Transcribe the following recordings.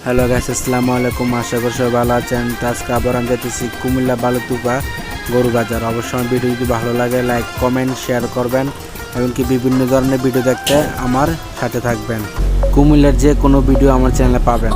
Hello guys, আসসালামু আলাইকুম। আশা করি সবাই ভালো আছেন। আজকে আবার আমি যাইতেছি কুমিল্লা বালুতুপা গরু বাজার। অবশ্যই ভিডিও যদি ভালো লাগে লাইক কমেন্ট শেয়ার করবেন, এমনকি বিভিন্ন ধরনের ভিডিও দেখতে আমার সাথে থাকবেন। কুমিল্লার যে কোনো ভিডিও আমার চ্যানেলে পাবেন।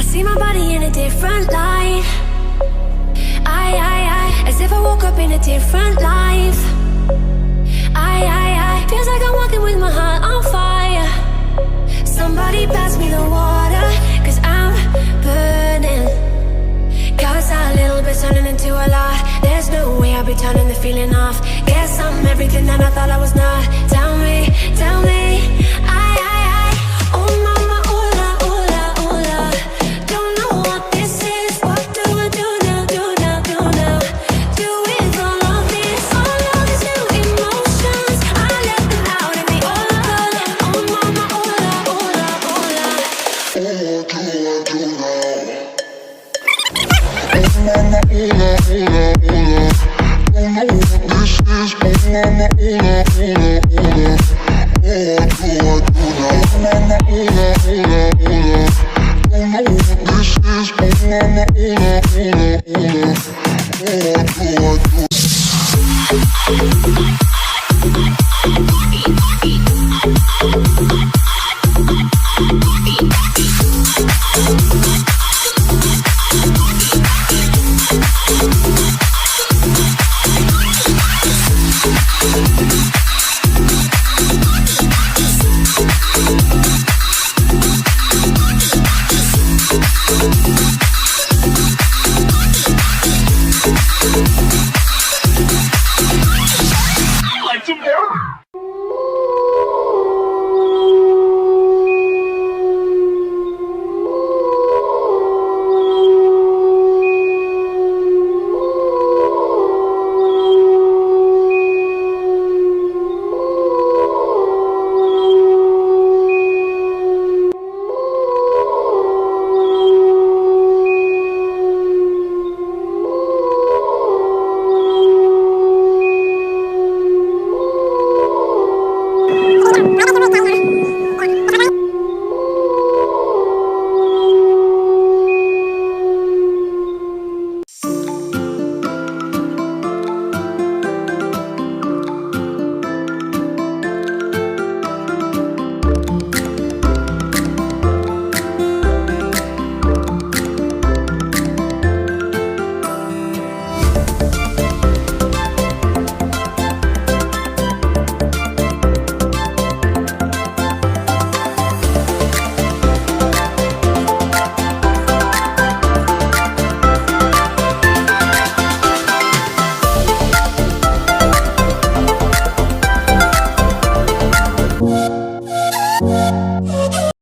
I see my body in a different light. As if I woke up in a different life. Feels like I'm walking with my heart on fire. Somebody pass me the water, cause I'm burning. Cause a little bit turning into a lot. There's no way I'll be turning the feeling off. Guess I'm everything that I thought I was not. Tell me, tell me. Oh mama, hola, hola, hola. Don't know what this is. What do I do now, do now, do now? Do with all of this, all of these new emotions. I let them out in me, oh Lord. Oh mama, hola, hola, hola. What do I do now? Oh mama, hola, hola, hola. Don't know what this is. Oh mama, hola, hola, hola. What do I do now? Oh mama, hola, hola, hola.